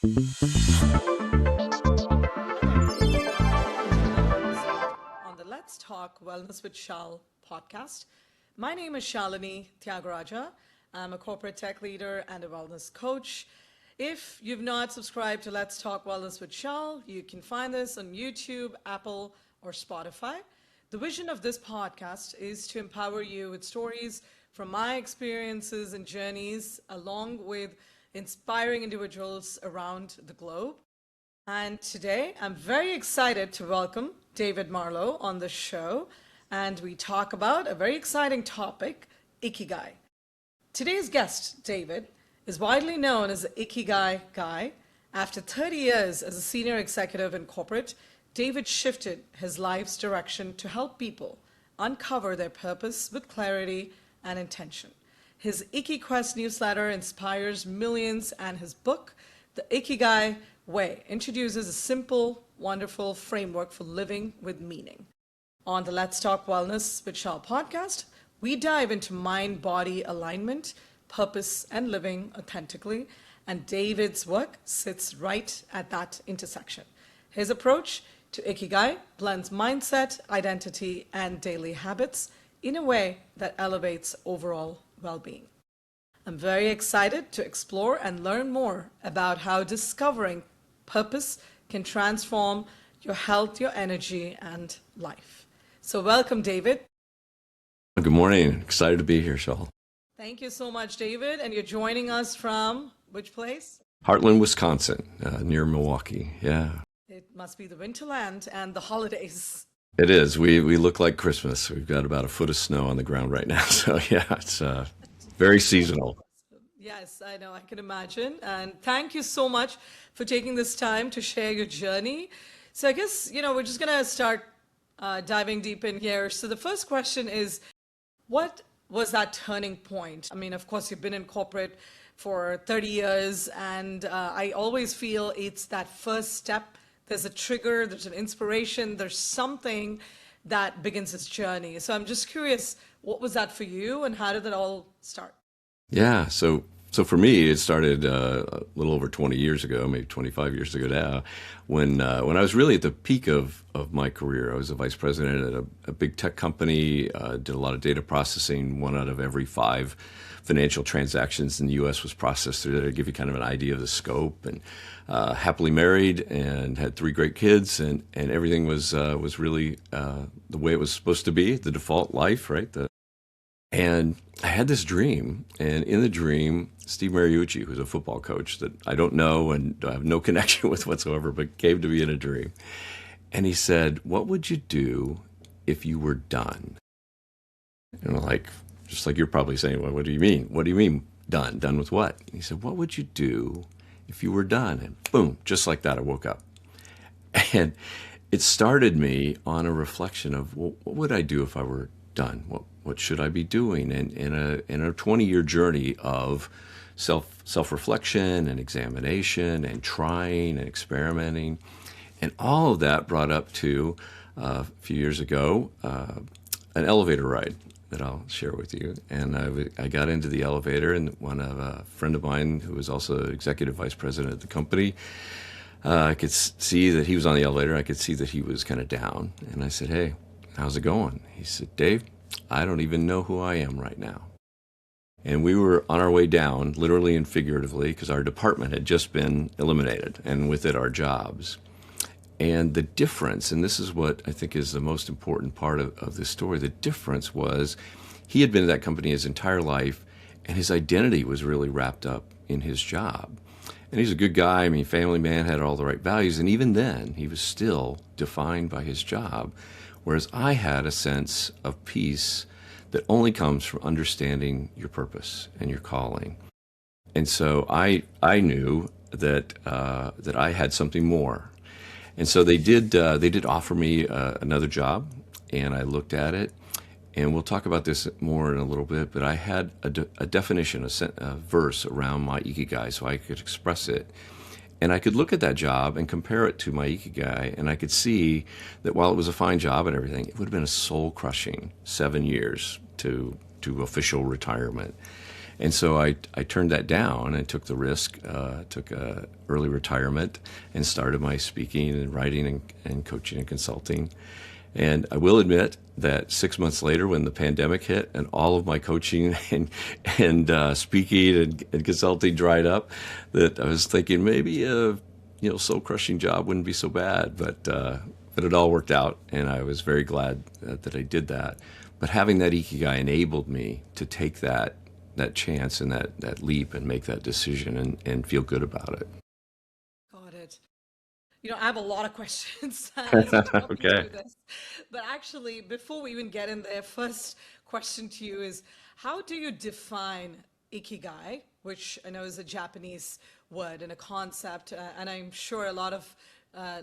On the Let's Talk Wellness with Shal podcast. My name is Shalini Tyagaraja. I'm a corporate tech leader and a wellness coach. If you've not subscribed to Let's Talk Wellness with Shal, you can find this on YouTube, Apple, or Spotify. The vision of this podcast is to empower you with stories from my experiences and journeys, along with inspiring individuals around the globe. And today, I'm very excited to welcome David Marlow on the show, and we talk about a very exciting topic, Ikigai. Today's guest, David, is widely known as the Ikigai Guy. After 30 years as a senior executive in corporate, David shifted his life's direction to help people uncover their purpose with clarity and intention. His IkiQuest newsletter inspires millions, and his book, The Ikigai Way, introduces a simple, wonderful framework for living with meaning. On the Let's Talk Wellness with Shal podcast, we dive into mind-body alignment, purpose, and living authentically, and David's work sits right at that intersection. His approach to Ikigai blends mindset, identity, and daily habits in a way that elevates overall well-being. I'm very excited to explore and learn more about how discovering purpose can transform your health, your energy, and life. So welcome, David. Good morning. Excited to be here, Shal. Thank you so much, David. And you're joining us from which place? Heartland, Wisconsin, near Milwaukee. Yeah. It must be the winterland and the holidays. It is. We look like Christmas. We've got about a foot of snow on the ground right now. So yeah, it's very seasonal. Yes, I know. I can imagine. And thank you so much for taking this time to share your journey. So I guess, we're just going to start diving deep in here. So the first question is, what was that turning point? I mean, of course, you've been in corporate for 30 years, and I always feel it's that first step. There's a trigger, there's an inspiration, there's something that begins this journey. So I'm just curious, what was that for you, and how did it all start? Yeah, so for me, it started a little over 20 years ago, maybe 25 years ago now, when I was really at the peak of my career. I was a vice president at a big tech company, did a lot of data processing. 1 out of every 5 financial transactions in the U.S. was processed through there, to give you kind of an idea of the scope. And happily married and had 3 great kids, and everything was really the way it was supposed to be, the default life, right? And I had this dream, and in the dream, Steve Mariucci, who's a football coach that I don't know and I have no connection with whatsoever, but came to me in a dream. And he said, "What would you do if you were done?" And I'm like, just like you're probably saying, well, what do you mean? What do you mean done? Done with what? And he said, "What would you do if you were done?" And boom, just like that, I woke up. And it started me on a reflection of, well, what would I do if I were done? What should I be doing? And in a 20-year journey of self-reflection and examination and trying and experimenting, and all of that brought up to a few years ago an elevator ride that I'll share with you. And I got into the elevator, and a friend of mine who was also executive vice president at the company, I could see that he was on the elevator. I could see that he was kind of down. And I said, "Hey, how's it going?" He said, "Dave, I don't even know who I am right now." And we were on our way down, literally and figuratively, because our department had just been eliminated, and with it our jobs. And the difference, and this is what I think is the most important part of this story, the difference was he had been at that company his entire life, and his identity was really wrapped up in his job. And he's a good guy, family man, had all the right values, and even then, he was still defined by his job, whereas I had a sense of peace that only comes from understanding your purpose and your calling. And so I knew that I had something more. And so they did offer me another job, and I looked at it, and we'll talk about this more in a little bit, but I had a definition, a verse around my Ikigai so I could express it. And I could look at that job and compare it to my Ikigai, and I could see that while it was a fine job and everything, it would have been a soul-crushing 7 years to official retirement. And so I turned that down and took the risk, took early retirement and started my speaking and writing and coaching and consulting. And I will admit that 6 months later, when the pandemic hit and all of my coaching and speaking and consulting dried up, that I was thinking maybe a soul crushing job wouldn't be so bad. But it all worked out, and I was very glad that I did that. But having that Ikigai enabled me to take that chance and that leap and make that decision and feel good about it. Got it. I have a lot of questions as we talk Okay. through this. But actually, before we even get in there, first question to you is, how do you define Ikigai, which I know is a Japanese word and a concept, and I'm sure a lot of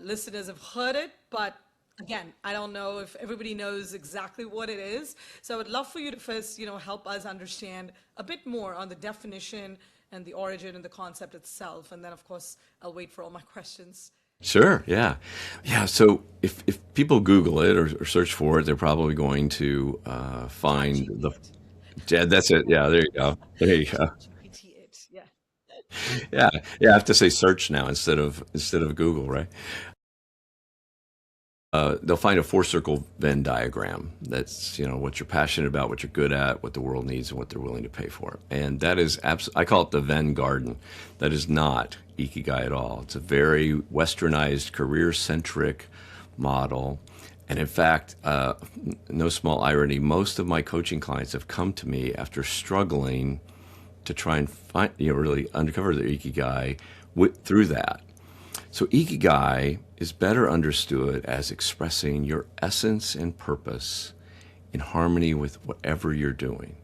listeners have heard it, but again, I don't know if everybody knows exactly what it is. So I would love for you to first, help us understand a bit more on the definition and the origin and the concept itself. And then, of course, I'll wait for all my questions. Sure. Yeah. Yeah. So if people Google it or search for it, they're probably going to find GPT the. it. Yeah, that's it. Yeah. There you go. There you go. GPT it. Yeah. Yeah. Yeah. I have to say search now instead of Google, right? They'll find a four-circle Venn diagram. That's what you're passionate about, what you're good at, what the world needs, and what they're willing to pay for. And that is I call it the Venn garden. That is not Ikigai at all. It's a very westernized, career-centric model. And in fact, no small irony, most of my coaching clients have come to me after struggling to try and find, really uncover their Ikigai through that. So Ikigai is better understood as expressing your essence and purpose in harmony with whatever you're doing.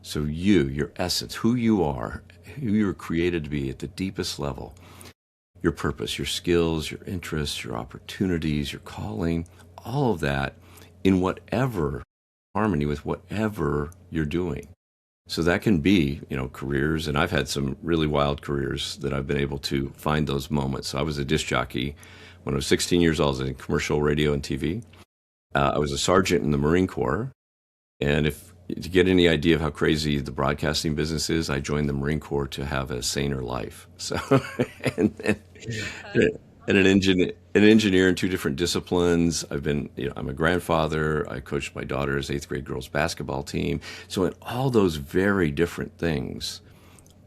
So your essence, who you are, who you were created to be at the deepest level, your purpose, your skills, your interests, your opportunities, your calling, all of that in whatever harmony with whatever you're doing. So that can be, careers, and I've had some really wild careers that I've been able to find those moments. So I was a disc jockey when I was 16 years old. I was in commercial radio and TV. I was a sergeant in the Marine Corps. And to get any idea of how crazy the broadcasting business is, I joined the Marine Corps to have a saner life. So, and an engineer in two different disciplines. I'm a grandfather. I coached my daughter's 8th grade girls basketball team. So in all those very different things,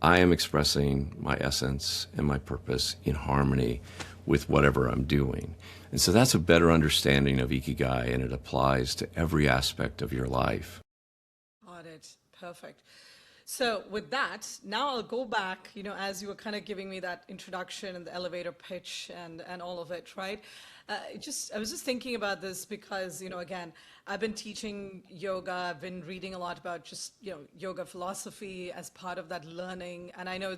I am expressing my essence and my purpose in harmony with whatever I'm doing. And so that's a better understanding of Ikigai, and it applies to every aspect of your life. Got it. Perfect. So with that, now I'll go back, as you were kind of giving me that introduction and the elevator pitch and all of it, right? I was just thinking about this because, again, I've been teaching yoga. I've been reading a lot about just, yoga philosophy as part of that learning. And I know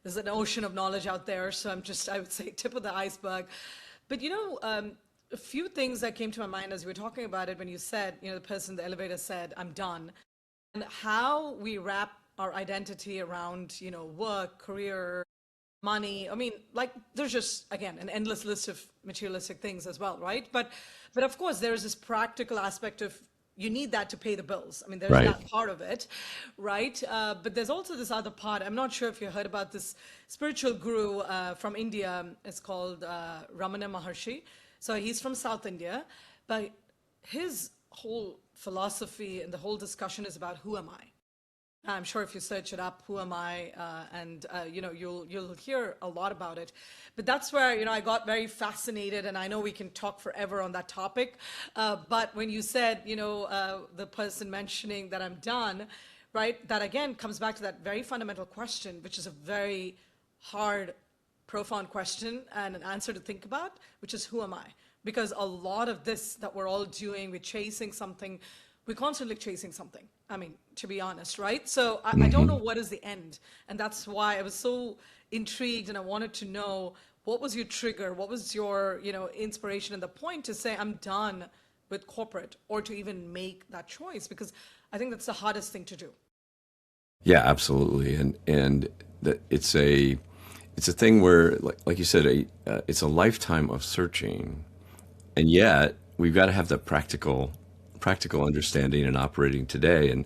there's an ocean of knowledge out there. So I would say tip of the iceberg. But, a few things that came to my mind as you were talking about it when you said, the person in the elevator said, I'm done. And how we wrap our identity around, work, career, money. I mean, there's just, again, an endless list of materialistic things as well, right? But of course, there is this practical aspect of you need that to pay the bills. I mean, there's Right. that part of it, right? But there's also this other part. I'm not sure if you heard about this spiritual guru from India. It's called Ramana Maharshi. So he's from South India, but his whole philosophy and the whole discussion is about who am I? I'm sure if you search it up, who am I? You'll hear a lot about it. But that's where, I got very fascinated, and I know we can talk forever on that topic. But when you said, the person mentioning that I'm done, right? That again comes back to that very fundamental question, which is a very hard, profound question and an answer to think about, which is who am I? Because a lot of this that we're all doing, we're chasing something, we're constantly chasing something. I mean, to be honest, right? So I don't know what is the end. And that's why I was so intrigued, and I wanted to know, what was your trigger? What was your, inspiration and the point to say, I'm done with corporate, or to even make that choice? Because I think that's the hardest thing to do. Yeah, absolutely. And it's a thing where, like you said, it's a lifetime of searching, and yet we've got to have that practical understanding and operating today. And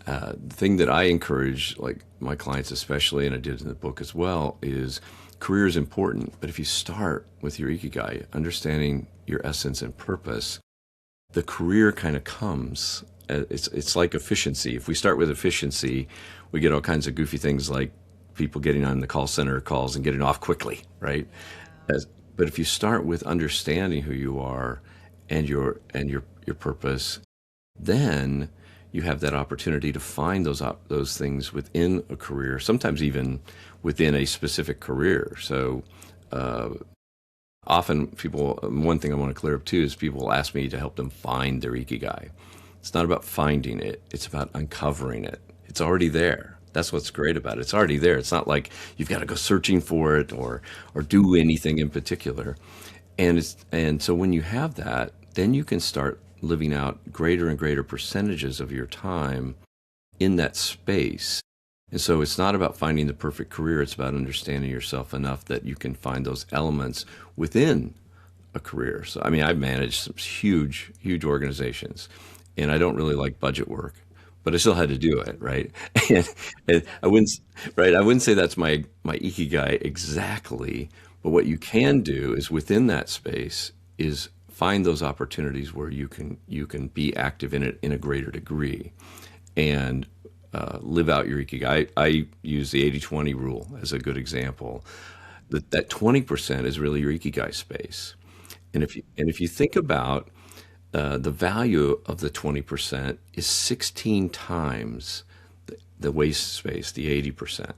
The thing that I encourage, like my clients especially, and I did in the book as well, is career is important. But if you start with your Ikigai, understanding your essence and purpose, the career kind of comes. It's like efficiency. If we start with efficiency, we get all kinds of goofy things like people getting on the call center calls and getting off quickly, right? But if you start with understanding who you are and your purpose, then you have that opportunity to find those things within a career, sometimes even within a specific career. So often people, one thing I want to clear up too is people ask me to help them find their Ikigai. It's not about finding it, it's about uncovering it. It's already there. That's what's great about it. It's already there. It's not like you've got to go searching for it or do anything in particular. And so when you have that, then you can start living out greater and greater percentages of your time in that space. And so it's not about finding the perfect career. It's about understanding yourself enough that you can find those elements within a career. So, I mean, I've managed some huge, huge organizations, and I don't really like budget work, but I still had to do it, right? And I wouldn't say that's my Ikigai exactly, but what you can do is within that space is find those opportunities where you can be active in it in a greater degree and live out your Ikigai. I use the 80-20 rule as a good example. That 20% is really your Ikigai space. And if you think about the value of the 20% is 16 times the waste space, the 80%.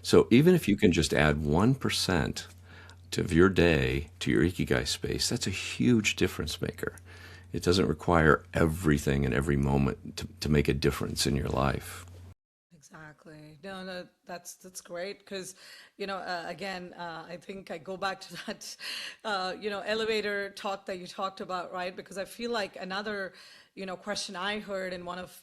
So even if you can just add 1% of your day to your Ikigai space, that's a huge difference maker. It doesn't require everything and every moment to make a difference in your life. Exactly. No, that's great because, again, I think I go back to that, elevator talk that you talked about, right? Because I feel like another, question I heard in one of,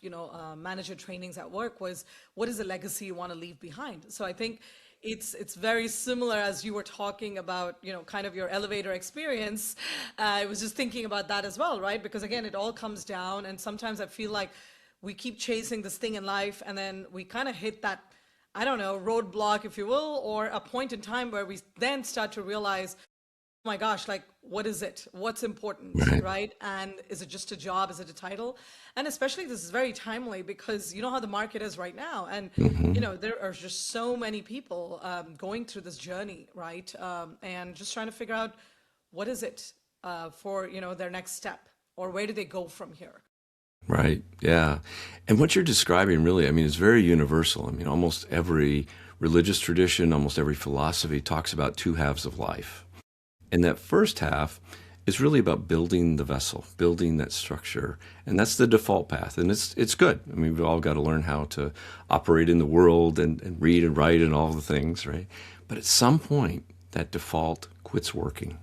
manager trainings at work was, what is the legacy you want to leave behind? So I think it's very similar as you were talking about, kind of your elevator experience. I was just thinking about that as well, right? Because again, it all comes down, and sometimes I feel like we keep chasing this thing in life, and then we kind of hit that, I don't know, roadblock, if you will, or a point in time where we then start to realize, oh my gosh, like, what is it? What's important, right? And is it just a job? Is it a title? And especially this is very timely because you know how the market is right now. And, there are just so many people going through this journey, right? And just trying to figure out what is it for, their next step, or where do they go from here? Right. Yeah. And what you're describing really, I mean, is very universal. I mean, almost every religious tradition, almost every philosophy talks about two halves of life. And that first half is really about building the vessel, building that structure. And that's the default path. And it's good. I mean, we've all got to learn how to operate in the world and read and write and all the things, right? But at some point, that default quits working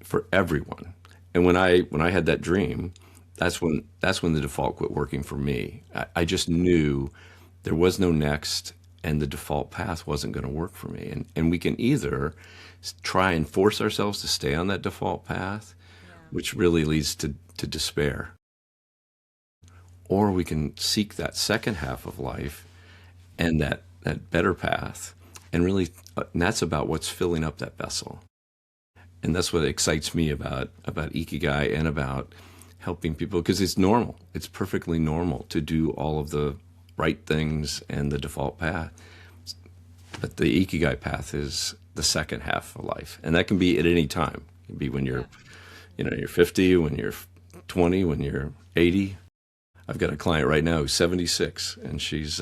for everyone. And when I had that dream, that's when the default quit working for me. I just knew there was no next, and the default path wasn't going to work for me. And we can either try and force ourselves to stay on that default path, which really leads to despair, or we can seek that second half of life and that better path, and really, and that's about what's filling up that vessel. And that's what excites me about Ikigai and about helping people, because it's normal. It's perfectly normal to do all of the right things and the default path. But the Ikigai path is the second half of life. And that can be at any time. It can be when you're, you're 50, when you're 20, when you're 80. I've got a client right now who's 76, and she's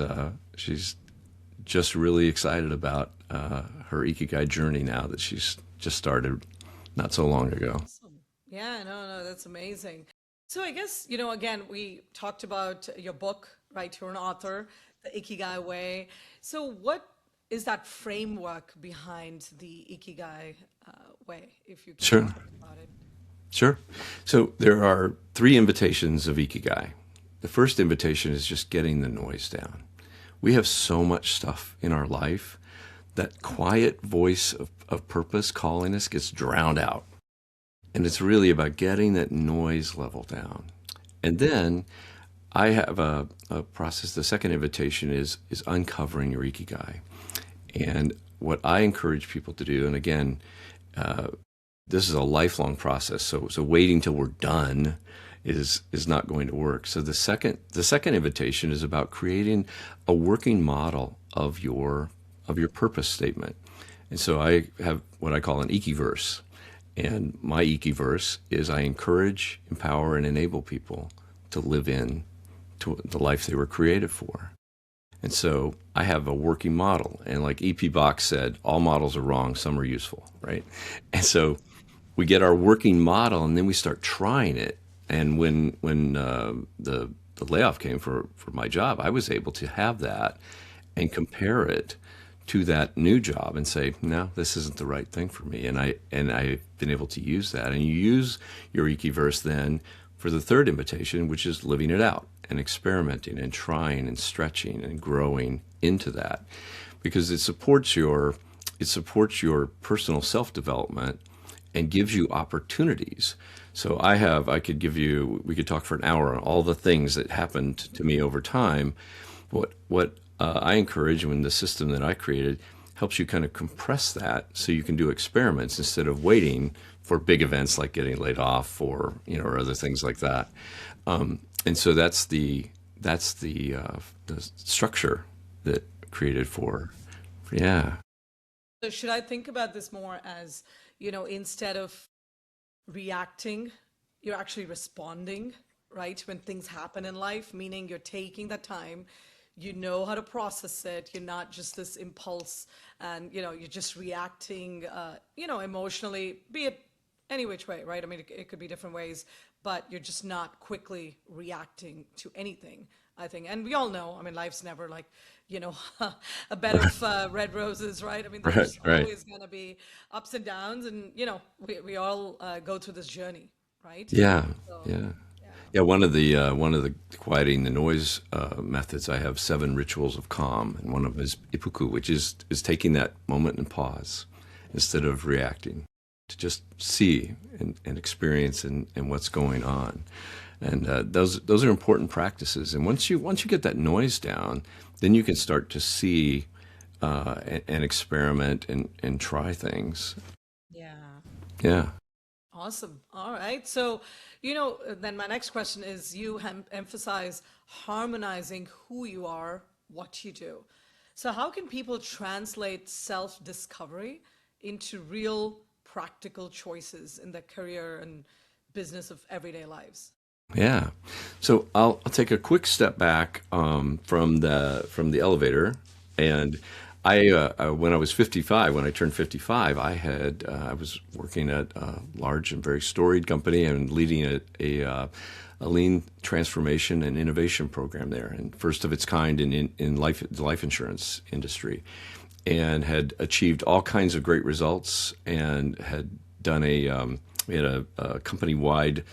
just really excited about her Ikigai journey now that she's just started not so long ago. Awesome. Yeah, no, that's amazing. So I guess, again, we talked about your book, right? You're an author, the Ikigai Way. So what is that framework behind the Ikigai Way, if you can talk about it? Sure. So there are 3 invitations of Ikigai. The first invitation is just getting the noise down. We have so much stuff in our life that quiet voice of purpose calling us gets drowned out. And it's really about getting that noise level down. And then I have a process. The second invitation is uncovering your Ikigai. And what I encourage people to do, and again, this is a lifelong process. So waiting till we're done is not going to work. So the second invitation is about creating a working model of your purpose statement. And so I have what I call an Ikiverse. And my Ikiverse is I encourage, empower, and enable people to live in to the life they were created for. And so I have a working model. And like EP Box said, all models are wrong, some are useful, right? And so we get our working model and then we start trying it. And when the layoff came for my job, I was able to have that and compare it to that new job and say, no, this isn't the right thing for me. And I've been able to use that. And you use your Ikiverse then for the third invitation, which is living it out and experimenting and trying and stretching and growing into that, because it supports your personal self-development and gives you opportunities. So we could talk for an hour on all the things that happened to me over time. What I encourage, when the system that I created helps you kind of compress that so you can do experiments instead of waiting for big events like getting laid off or other things like that. And so that's the structure that created for. So should I think about this more as, instead of reacting, you're actually responding, right? When things happen in life, meaning you're taking that time, you know how to process it. You're not just this impulse and, you're just reacting, emotionally, be it any which way, right? I mean, it could be different ways, but you're just not quickly reacting to anything, I think. And we all know, I mean, life's never like, a bed of red roses, right? I mean, there's always going to be ups and downs, and, we all go through this journey, right? Yeah, So, yeah. yeah. Yeah, one of the quieting the noise methods, I have 7 rituals of calm, and one of them is ipuku, which is taking that moment and pause instead of reacting, to just see and experience and what's going on. And those are important practices. And once you get that noise down, then you can start to see and experiment and try things. Yeah. Yeah. Awesome. All right. So, then my next question is, you emphasize harmonizing who you are, what you do. So how can people translate self-discovery into real practical choices in their career and business of everyday lives? Yeah. So I'll take a quick step back from the elevator, and when I was 55, when I turned 55, I was working at a large and very storied company and leading a lean transformation and innovation program there, and first of its kind in the life insurance industry, and had achieved all kinds of great results, and had done we had a company-wide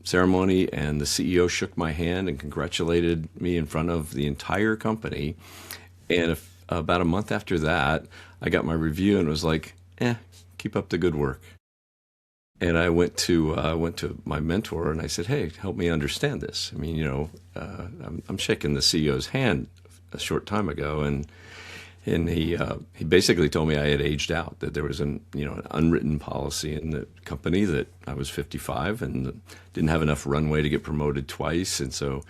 ceremony, and the CEO shook my hand and congratulated me in front of the entire company. And about a month after that, I got my review and was like, keep up the good work. And I went to my mentor and I said, hey, help me understand this. I mean, I'm shaking the CEO's hand a short time ago, and he basically told me I had aged out, that there was an unwritten policy in the company that I was 55 and didn't have enough runway to get promoted twice. And so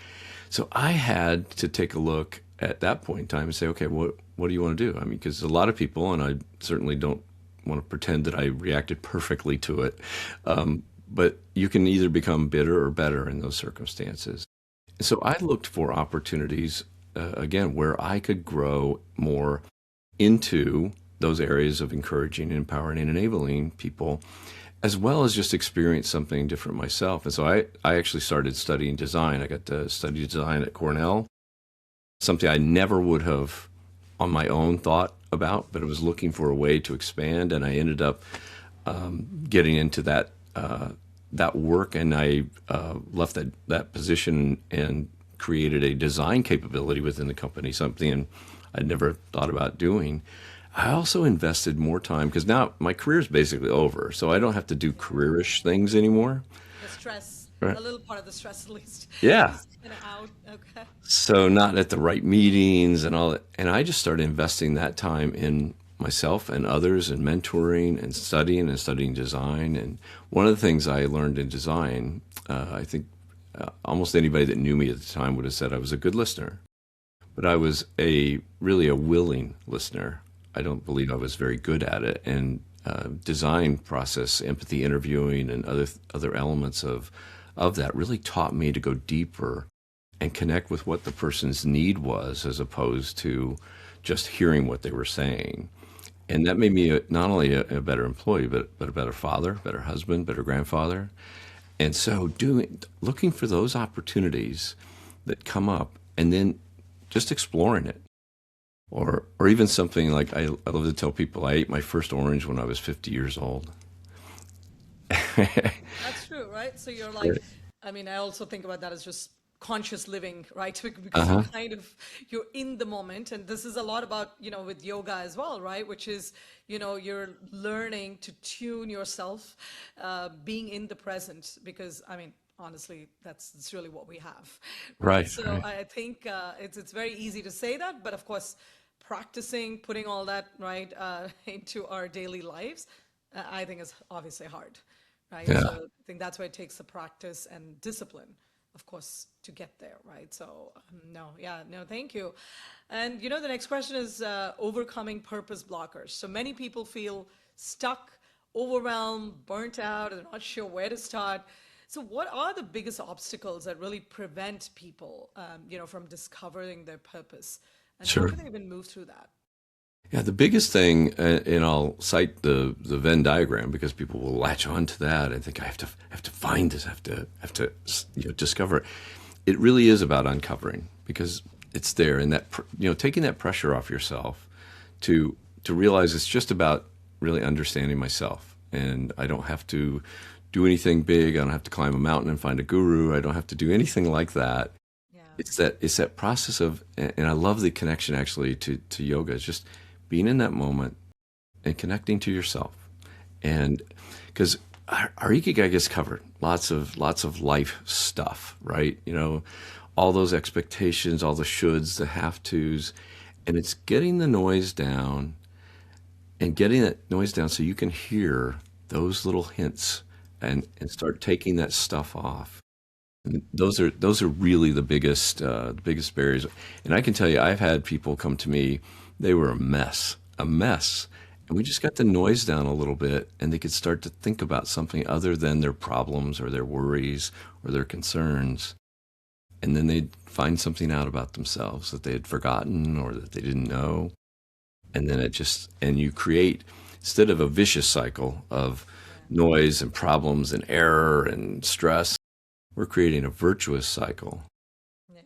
I had to take a look at that point in time and say, okay, what do you want to do? I mean, because a lot of people, and I certainly don't want to pretend that I reacted perfectly to it, but you can either become bitter or better in those circumstances. So I looked for opportunities, again, where I could grow more into those areas of encouraging, empowering, and enabling people, as well as just experience something different myself. And so I actually started studying design. I got to study design at Cornell, something I never would have on my own thought about, but I was looking for a way to expand, and I ended up getting into that work, and I left that position and created a design capability within the company, something I'd never thought about doing. I also invested more time, because now my career is basically over, so I don't have to do careerish things anymore. The stress Right. a little part of the stress at least Yeah. is kind of out. Okay. So not at the right meetings and all that. And I just started investing that time in myself and others and mentoring and studying design. And one of the things I learned in design, I think almost anybody that knew me at the time would have said I was a good listener, but I was really a willing listener. I don't believe I was very good at it. And design process, empathy interviewing, and other elements of that really taught me to go deeper and connect with what the person's need was, as opposed to just hearing what they were saying. And that made me not only a better employee, but a better father, better husband, better grandfather. And so looking for those opportunities that come up and then just exploring it. Or even something like I love to tell people I ate my first orange when I was 50 years old. That's true, right? So you're Yeah. like, I mean, I also think about that as just conscious living, right? Because Uh-huh. you're in the moment. And this is a lot about, with yoga as well, right? Which is, you're learning to tune yourself, being in the present, because, I mean, honestly, that's really what we have, right? Right, So right. I think it's very easy to say that, but of course, practicing, putting all that, right, into our daily lives, I think is obviously hard, right? Yeah. So I think that's why it takes the practice and discipline, of course, to get there, right? So no, yeah, no, thank you. And the next question is overcoming purpose blockers. So many people feel stuck, overwhelmed, burnt out, and not sure where to start. So what are the biggest obstacles that really prevent people, from discovering their purpose? And how Sure. can they even move through that? Yeah, the biggest thing, and I'll cite the Venn diagram because people will latch on to that and think I have to find this, have to discover it. It really is about uncovering because it's there, and that taking that pressure off yourself to realize it's just about really understanding myself, and I don't have to do anything big. I don't have to climb a mountain and find a guru. I don't have to do anything like that. Yeah. It's that process of, and I love the connection actually to yoga. It's just being in that moment and connecting to yourself, and because our Ikigai gets covered lots of life stuff, right? All those expectations, all the shoulds, the have tos, and it's getting the noise down and getting that noise down so you can hear those little hints and start taking that stuff off. And those are really the biggest barriers. And I can tell you, I've had people come to me, they were a mess, and we just got the noise down a little bit, and they could start to think about something other than their problems or their worries or their concerns, and then they'd find something out about themselves that they had forgotten or that they didn't know, and then and you create, instead of a vicious cycle of noise and problems and error and stress, we're creating a virtuous cycle Yeah.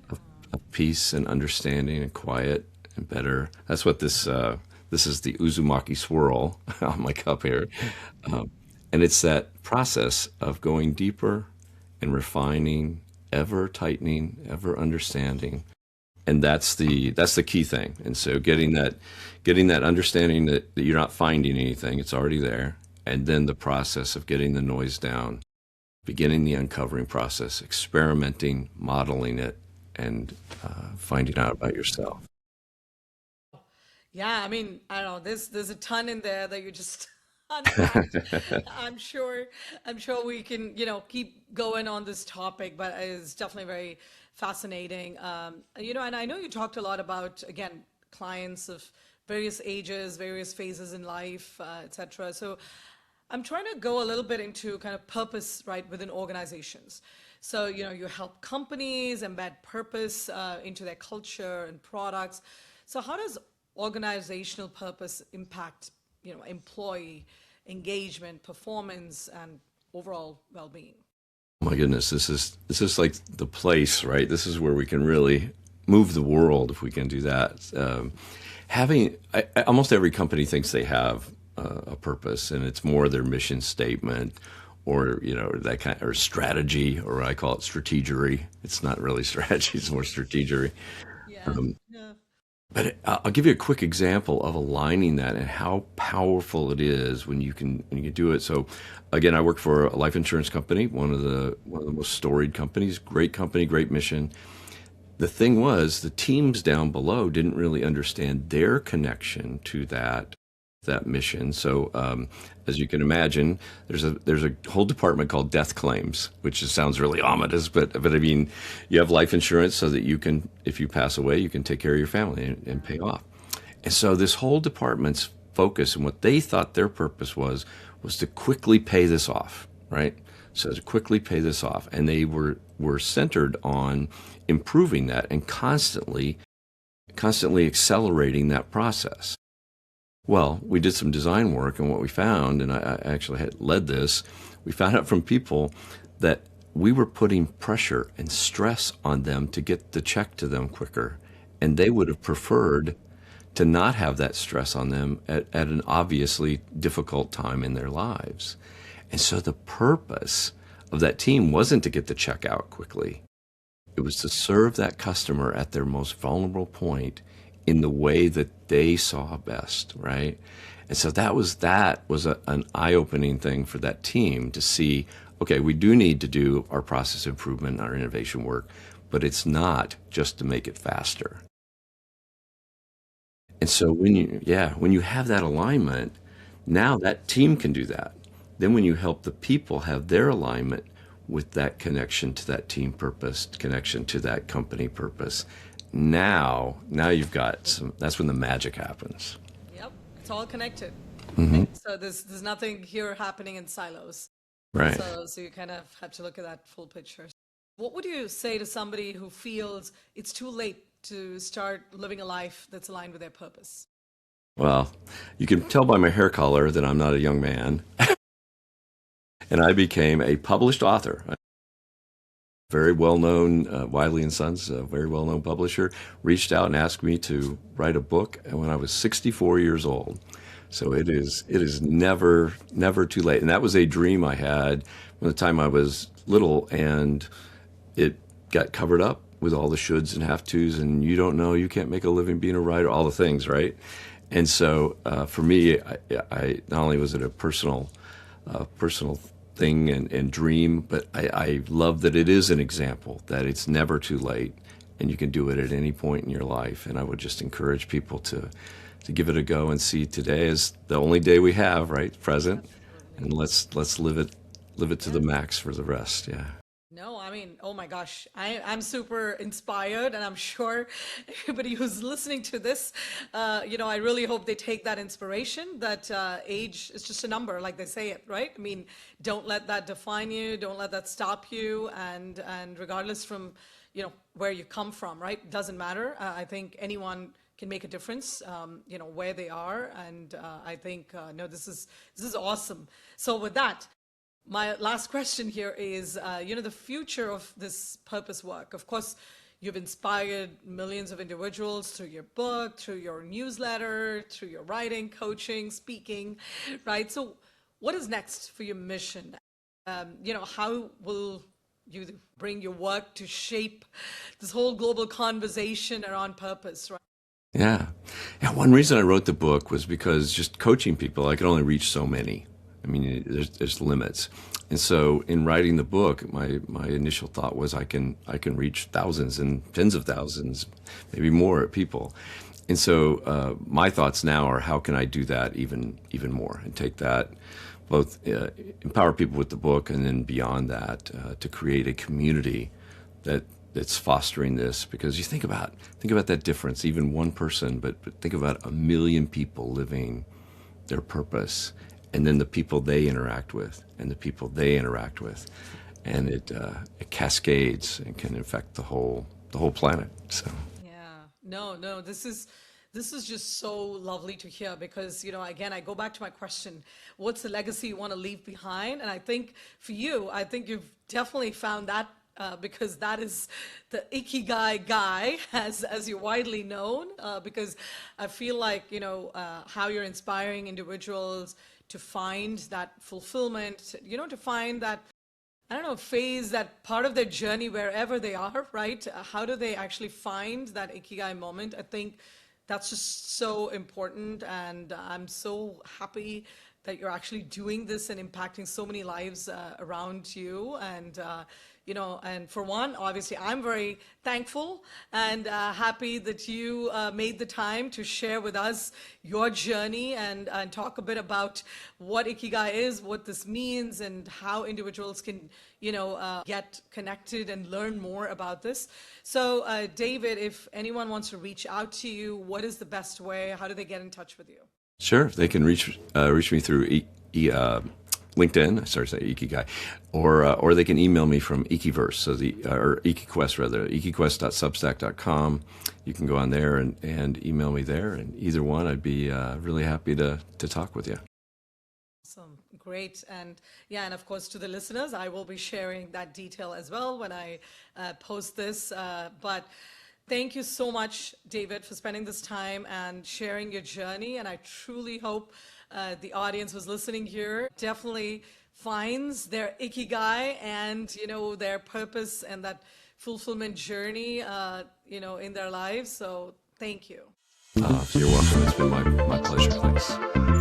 of peace and understanding and quiet and better. That's what this is the Uzumaki swirl on my cup here, and it's that process of going deeper and refining, ever tightening, ever understanding, and that's the key thing. And so getting that understanding that you're not finding anything, it's already there, and then the process of getting the noise down, beginning the uncovering process, experimenting, modeling it, and finding out about yourself. Yeah, I mean, I don't know. There's a ton in there that you just unpacked. I'm sure we can, keep going on this topic, but it's definitely very fascinating. And I know you talked a lot about, again, clients of various ages, various phases in life, etc. So I'm trying to go a little bit into kind of purpose, right, within organizations. So, you help companies embed purpose into their culture and products. So how does organizational purpose impact, employee engagement, performance, and overall well-being? Oh my goodness, this is like the place, right? This is where we can really move the world if we can do that. Almost every company thinks they have a purpose, and it's more their mission statement, or that kind, or strategy, or I call it strategery. It's not really strategy; it's more strategery. Yeah. Um, Yeah. But I'll give you a quick example of aligning that and how powerful it is when you can do it. So, again, I work for a life insurance company, one of the most storied companies. Great company, great mission. The thing was, the teams down below didn't really understand their connection to that mission. So, as you can imagine, there's a whole department called death claims, which just sounds really ominous, but I mean, you have life insurance so that you can, if you pass away, you can take care of your family and pay off. And so this whole department's focus and what they thought their purpose was to quickly pay this off, right? So to quickly pay this off, and they were centered on improving that and constantly accelerating that process. Well, we did some design work, and what we found, and I actually had led this, we found out from people that we were putting pressure and stress on them to get the check to them quicker, and they would have preferred to not have that stress on them at an obviously difficult time in their lives. And so the purpose of that team wasn't to get the check out quickly. It was to serve that customer at their most vulnerable point in the way that they saw best, right? And so that was an eye-opening thing for that team to see, okay, we do need to do our process improvement and our innovation work, but it's not just to make it faster. And so when you have that alignment, now that team can do that. Then when you help the people have their alignment with that connection to that team purpose, connection to that company purpose, now you've got that's when the magic happens. Yep, it's all connected. Mm-hmm. So there's nothing here happening in silos. Right. So you kind of have to look at that full picture. What would you say to somebody who feels it's too late to start living a life that's aligned with their purpose? Well, you can tell by my hair color that I'm not a young man. And I became a published author. Very well-known, Wiley and Sons, a very well-known publisher, reached out and asked me to write a book when I was 64 years old. So it is never too late. And that was a dream I had from the time I was little, and it got covered up with all the shoulds and have-tos, and you don't know, you can't make a living being a writer, all the things, right? And so for me, I not only was it a personal thing and dream, but I love that it is an example that it's never too late and you can do it at any point in your life. And I would just encourage people to give it a go and see today as the only day we have, right? Present. And let's live it to the max for the rest. Yeah. No, I mean, oh my gosh, I'm super inspired, and I'm sure everybody who's listening to this, I really hope they take that inspiration that age is just a number, like they say it, right? I mean, don't let that define you, don't let that stop you, and regardless from, where you come from, right? Doesn't matter. I think anyone can make a difference, where they are, and I think, no, this is awesome. So with that, my last question here is, the future of this purpose work. Of course, you've inspired millions of individuals through your book, through your newsletter, through your writing, coaching, speaking, right? So what is next for your mission? How will you bring your work to shape this whole global conversation around purpose, right? Yeah. One reason I wrote the book was because just coaching people, I could only reach so many. I mean, there's limits. And so in writing the book, my initial thought was I can reach thousands and tens of thousands, maybe more people. And so my thoughts now are, how can I do that even more and take that, both empower people with the book and then beyond that to create a community that's fostering this. Because you think about that difference, even one person, but think about 1 million people living their purpose, and then the people they interact with, and the people they interact with, and it cascades and can affect the whole planet. So yeah, no, this is just so lovely to hear, because again, I go back to my question: what's the legacy you want to leave behind? And I think for you, you've definitely found that. Because that is the Ikigai Guy, as you're widely known, because I feel like, how you're inspiring individuals to find that fulfillment, to find that, I don't know, phase, that part of their journey wherever they are, right? How do they actually find that Ikigai moment? I think That's just so important, and I'm so happy that you're actually doing this and impacting so many lives around you. And and for one, obviously, I'm very thankful and happy that you made the time to share with us your journey and talk a bit about what Ikigai is, what this means, and how individuals can, get connected and learn more about this. So, David, if anyone wants to reach out to you, what is the best way? How do they get in touch with you? Sure, they can reach me through LinkedIn. Sorry to say Ikigai, or they can email me from Ikiverse, so or Ikiquest rather, ikiquest.substack.com. You can go on there and email me there, and either one, I'd be really happy to talk with you. Awesome, great, and of course to the listeners, I will be sharing that detail as well when I post this. But thank you so much, David, for spending this time and sharing your journey. And I truly hope the audience who's listening here definitely finds their Ikigai and, their purpose and that fulfillment journey, in their lives. So thank you. You're welcome. It's been my pleasure. Thanks.